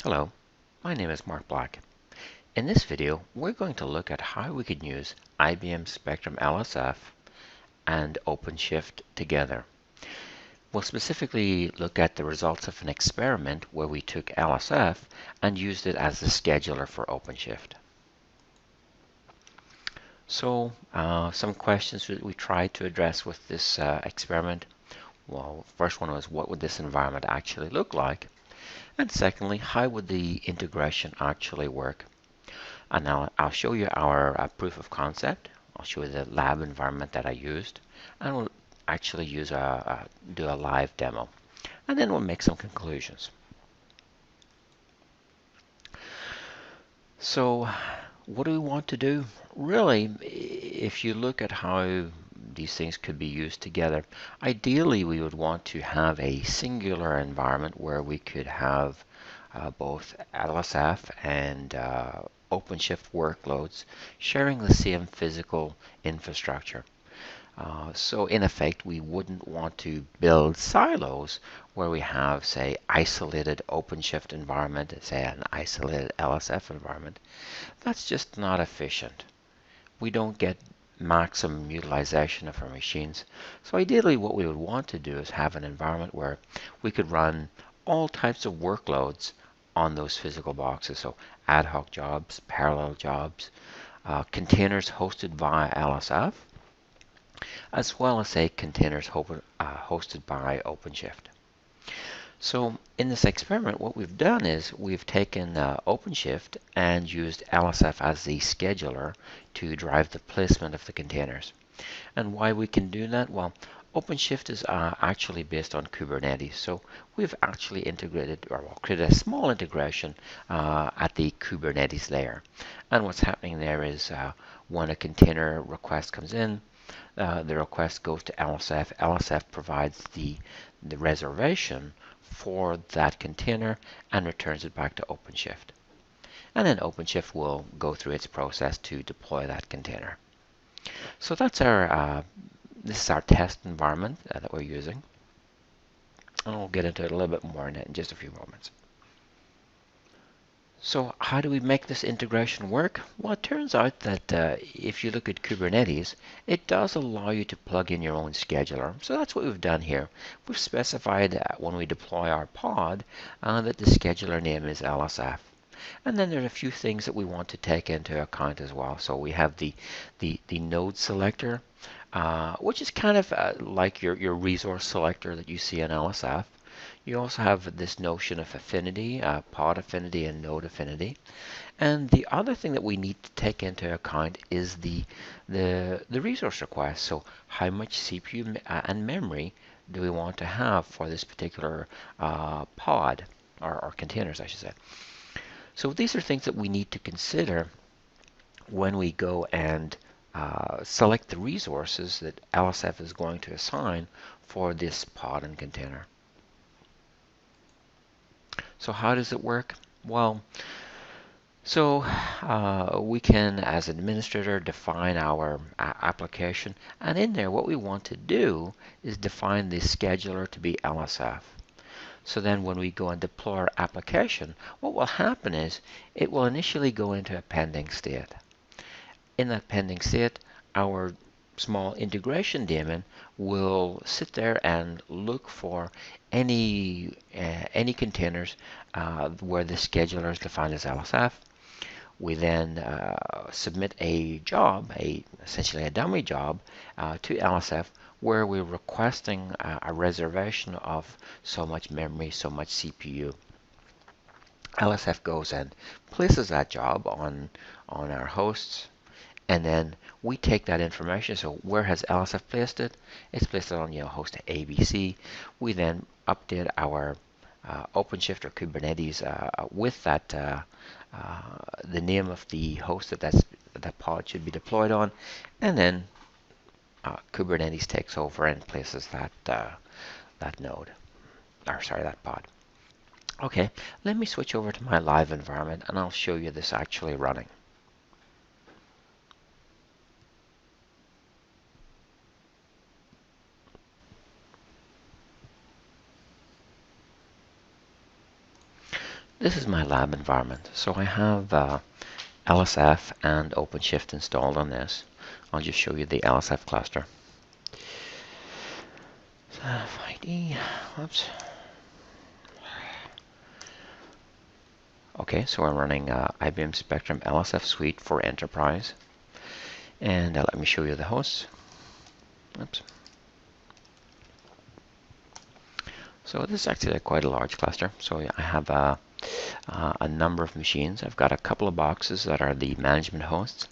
Hello, my name is Mark Black. In this video, we're going to look at how we can use IBM Spectrum LSF and OpenShift together. We'll specifically look at the results of an experiment where we took LSF and used it as the scheduler for OpenShift. So, some questions that we tried to address with this experiment. Well, first one was, what would this environment actually look like? And secondly, how would the integration actually work? And now I'll show you our proof of concept. I'll show you the lab environment that I used, and we'll actually do a live demo. And then we'll make some conclusions. So what do we want to do? Really, if you look at how these things could be used together, ideally we would want to have a singular environment where we could have both LSF and OpenShift workloads sharing the same physical infrastructure. So in effect, we wouldn't want to build silos where we have, say, isolated OpenShift environment, say an isolated LSF environment. That's just not efficient. We don't get maximum utilization of our machines. So ideally what we would want to do is have an environment where we could run all types of workloads on those physical boxes. So ad hoc jobs, parallel jobs, containers hosted via LSF, as well as say containers hosted by OpenShift. So in this experiment, what we've done is we've taken OpenShift and used LSF as the scheduler to drive the placement of the containers. And why we can do that? Well, OpenShift is actually based on Kubernetes. So we've actually integrated, or well, created a small integration at the Kubernetes layer. And what's happening there is when a container request comes in, the request goes to LSF. LSF provides the reservation for that container and returns it back to OpenShift. And then OpenShift will go through its process to deploy that container. So that's this is our test environment that we're using. And we'll get into it a little bit more in just a few moments. So how do we make this integration work? Well, it turns out that if you look at Kubernetes, it does allow you to plug in your own scheduler. So that's what we've done here. We've specified when we deploy our pod that the scheduler name is LSF. And then there are a few things that we want to take into account as well. So we have the node selector, which is kind of like your resource selector that you see in LSF. You also have this notion of affinity, pod affinity and node affinity. And the other thing that we need to take into account is the resource request. So how much CPU and memory do we want to have for this particular pod, or containers, I should say. So these are things that we need to consider when we go and select the resources that LSF is going to assign for this pod and container. So how does it work? Well, so we can, as administrator, define our application, and in there what we want to do is define the scheduler to be LSF. So then when we go and deploy our application, what will happen is it will initially go into a pending state. In that pending state, our small integration daemon will sit there and look for any containers where the scheduler is defined as LSF. We then submit a job, essentially a dummy job, to LSF where we're requesting a reservation of so much memory, so much CPU. LSF goes and places that job on our hosts, and then we take that information. So where has LSF placed it? It's placed it on host ABC. We then update our OpenShift or Kubernetes with that the name of the host that pod should be deployed on, and then Kubernetes takes over and places that node, or sorry, that pod. Okay, let me switch over to my live environment and I'll show you this actually running. this is my lab environment. So I have LSF and OpenShift installed on this. I'll just show you the LSF cluster. ID, whoops. Okay, so I'm running IBM Spectrum LSF Suite for Enterprise. And let me show you the hosts. Oops. So this is actually quite a large cluster. So I have a number of machines. I've got a couple of boxes that are the management hosts.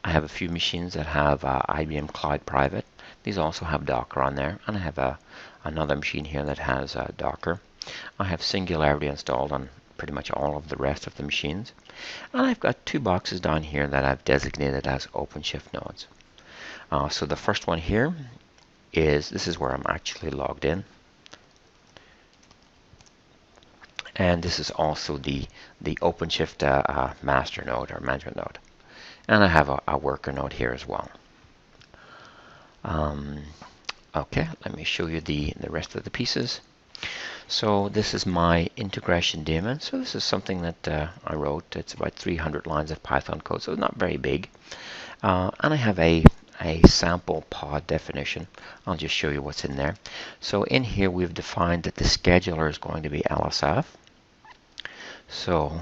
I have a few machines that have IBM Cloud Private. These also have Docker on there. And I have another machine here that has Docker. I have Singularity installed on pretty much all of the rest of the machines. And I've got two boxes down here that I've designated as OpenShift nodes. So the first one here this is where I'm actually logged in. And this is also the OpenShift master node or management node. And I have a worker node here as well. Okay, let me show you the rest of the pieces. So this is my integration daemon. So this is something that I wrote. It's about 300 lines of Python code, so it's not very big. And I have a sample pod definition. I'll just show you what's in there. So in here we've defined that the scheduler is going to be LSF. So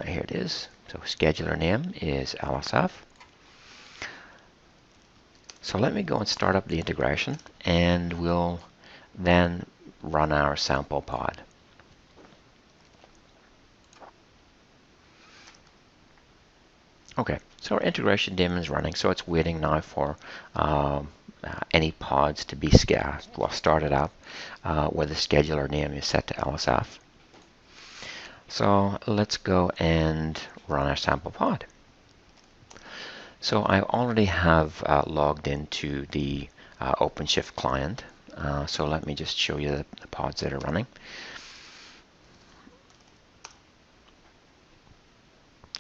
here it is. So scheduler name is LSF. So let me go and start up the integration, and we'll then run our sample pod. Okay, so our integration daemon is running, so it's waiting now for any pods to be started up where the scheduler name is set to LSF. So let's go and run our sample pod. So I already have logged into the OpenShift client. So let me just show you the pods that are running.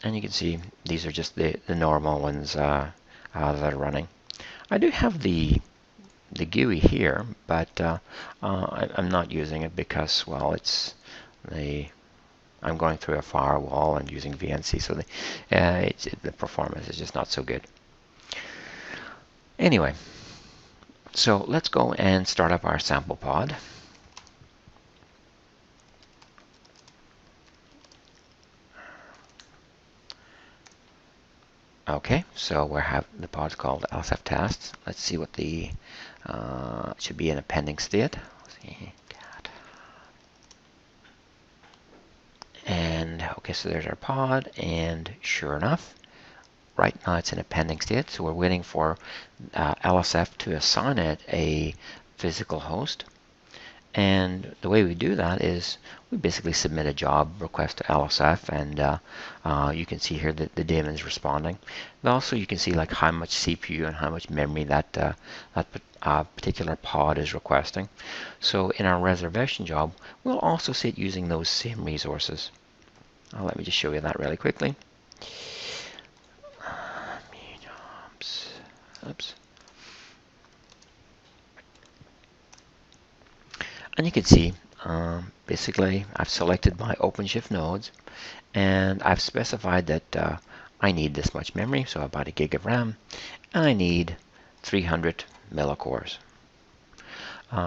And you can see these are just the normal ones that are running. I do have the GUI here, but I'm not using it because, well, I'm going through a firewall and using VNC, so the performance is just not so good. Anyway, so let's go and start up our sample pod. Okay, so we have the pod's called LSF tests. Let's see what the it should be in a pending state. Let's see. And okay, so there's our pod, and sure enough, right now it's in a pending state. So we're waiting for LSF to assign it a physical host. And the way we do that is we basically submit a job request to LSF, and you can see here that the daemon is responding. And also you can see like how much CPU and how much memory that particular pod is requesting. So in our reservation job, we'll also see it using those same resources. Let me just show you that really quickly. Oops. And you can see, basically, I've selected my OpenShift nodes, and I've specified that I need this much memory, so about 1 gig of RAM, and I need 300 millicores.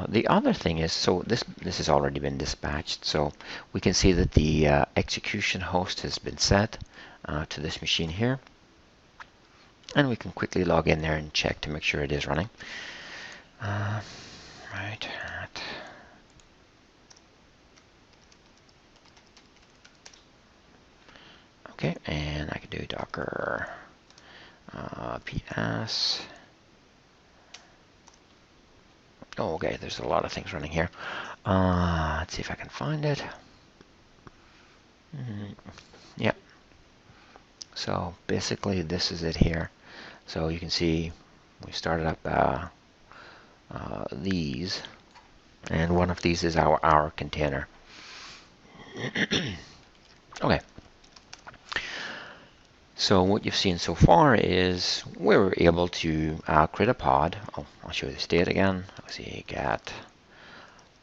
The other thing is, so this has already been dispatched, so we can see that the execution host has been set to this machine here, and we can quickly log in there and check to make sure it is running. Right. Okay, and I can do Docker PS. Oh, okay, there's a lot of things running here. Let's see if I can find it. Yep. So basically, this is it here. So you can see we started up these, and one of these is our container. Okay. So what you've seen so far is we were able to create a pod. Oh, I'll show you the state again. Let's see, get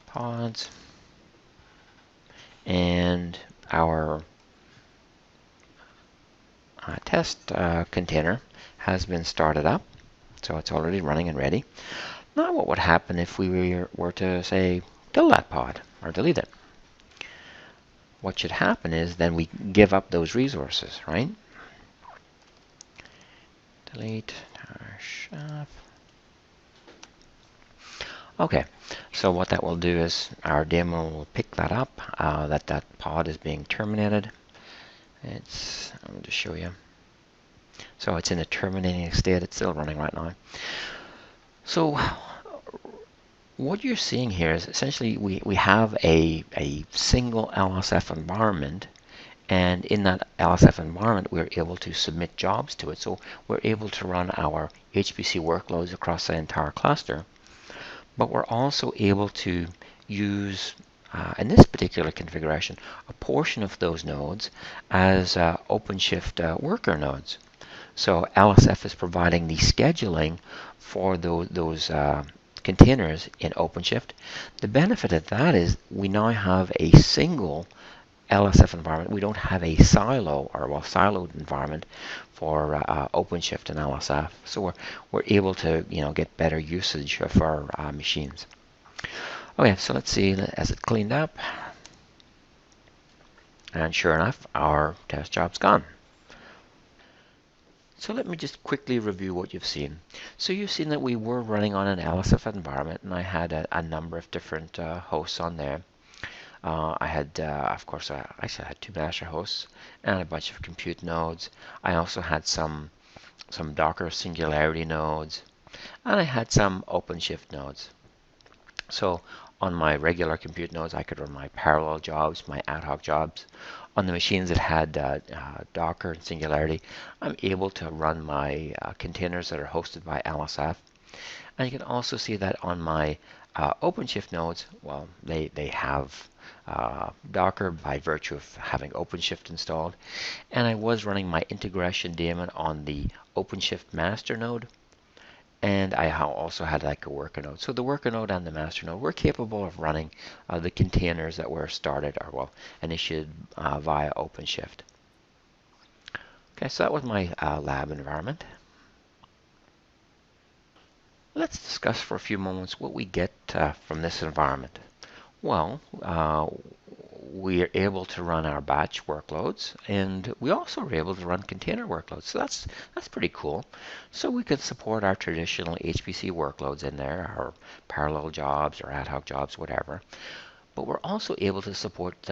pods. And our test container has been started up, so it's already running and ready. Now what would happen if we were to say kill that pod or delete it? What should happen is then we give up those resources, right? Delete shop. Okay, so what that will do is our demo will pick that up, that pod is being terminated. I'm going to show you. So it's in a terminating state. It's still running right now. So what you're seeing here is essentially we have a single LSF environment, and in that LSF environment we're able to submit jobs to it. So we're able to run our HPC workloads across the entire cluster, but we're also able to use in this particular configuration a portion of those nodes as OpenShift worker nodes. So LSF is providing the scheduling for those containers in OpenShift. The benefit of that is we now have a single LSF environment. We don't have a silo or siloed environment for OpenShift and LSF. So we're able to get better usage of our machines. Okay, so let's see as it cleaned up, and sure enough, our test job's gone. So let me just quickly review what you've seen. So you've seen that we were running on an LSF environment, and I had a number of different hosts on there. I had, of course, I actually had 2 master hosts and a bunch of compute nodes. I also had some Docker Singularity nodes, and I had some OpenShift nodes. So on my regular compute nodes, I could run my parallel jobs, my ad hoc jobs. On the machines that had Docker and Singularity, I'm able to run my containers that are hosted by LSF. And you can also see that on my OpenShift nodes, well, they have Docker by virtue of having OpenShift installed. And I was running my integration daemon on the OpenShift master node. And I also had like a worker node. So the worker node and the master node were capable of running the containers that were started or initiated via OpenShift. Okay, so that was my lab environment. Let's discuss for a few moments what we get from this environment. Well, we are able to run our batch workloads, and we also are able to run container workloads. So that's pretty cool. So we could support our traditional HPC workloads in there, our parallel jobs or ad hoc jobs, whatever. But we're also able to support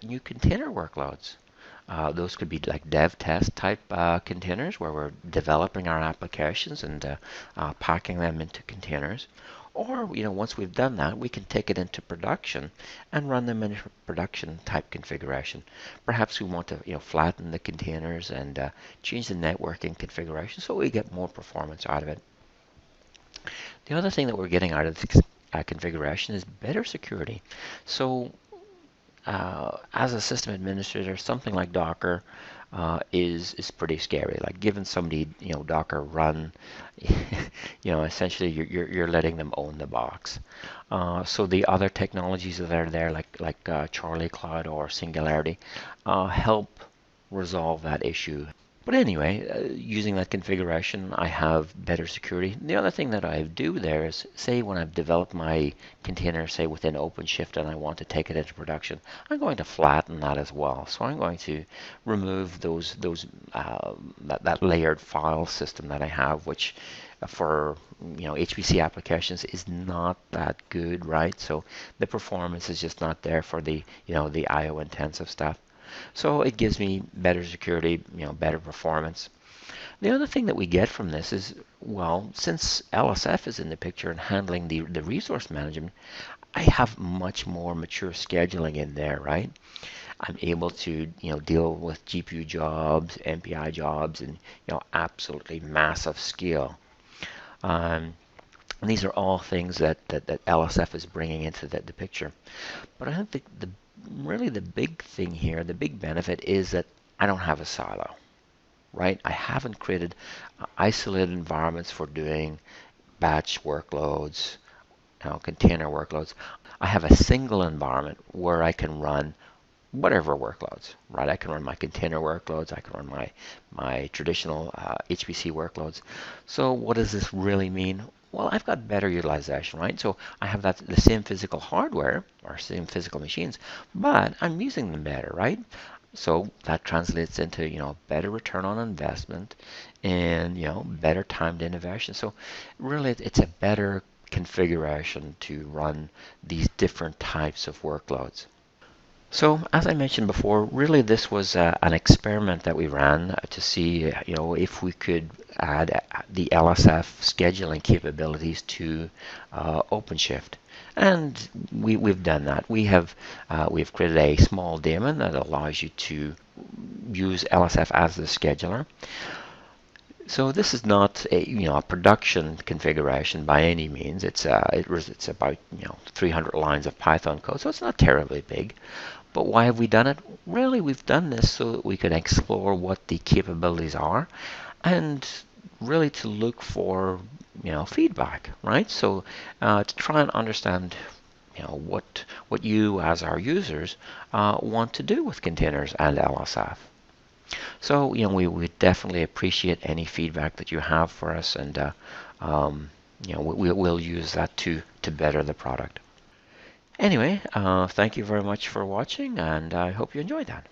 new container workloads. Those could be like dev test type containers where we're developing our applications and packing them into containers. Or, once we've done that, we can take it into production and run them in a production type configuration. Perhaps we want to, flatten the containers and change the networking configuration so we get more performance out of it. The other thing that we're getting out of this configuration is better security. So as a system administrator, something like Docker is pretty scary. Like giving somebody Docker run, essentially you're letting them own the box. So the other technologies that are there, like Charlie Cloud or Singularity, help resolve that issue. But anyway, using that configuration, I have better security. The other thing that I do there is, say when I've developed my container, say within OpenShift, and I want to take it into production, I'm going to flatten that as well. So I'm going to remove that layered file system that I have, which for HPC applications is not that good, right? So the performance is just not there for the the IO intensive stuff. So it gives me better security, better performance. The other thing that we get from this is, well, since LSF is in the picture and handling the resource management, I have much more mature scheduling in there, right? I'm able to, deal with GPU jobs, MPI jobs, and, absolutely massive scale. And these are all things that LSF is bringing into the picture. But I think really the big thing here, the big benefit is that I don't have a silo, right? I haven't created isolated environments for doing batch workloads, container workloads. I have a single environment where I can run whatever workloads, right? I can run my container workloads, I can run my traditional HPC workloads. So what does this really mean? Well, I've got better utilization, right? So I have the same physical hardware or same physical machines, but I'm using them better, right? So that translates into, better return on investment and, better timed innovation. So really it's a better configuration to run these different types of workloads. So as I mentioned before, really this was an experiment that we ran to see, if we could add the LSF scheduling capabilities to OpenShift. And we've done that. We've created a small daemon that allows you to use LSF as the scheduler. So this is not a production configuration by any means. It's about 300 lines of Python code, so it's not terribly big. But why have we done it? Really, we've done this so that we can explore what the capabilities are, and really to look for feedback, right? So to try and understand what you as our users want to do with containers and LSF. So, we definitely appreciate any feedback that you have for us, and we'll use that to better the product. Anyway, thank you very much for watching, and I hope you enjoyed that.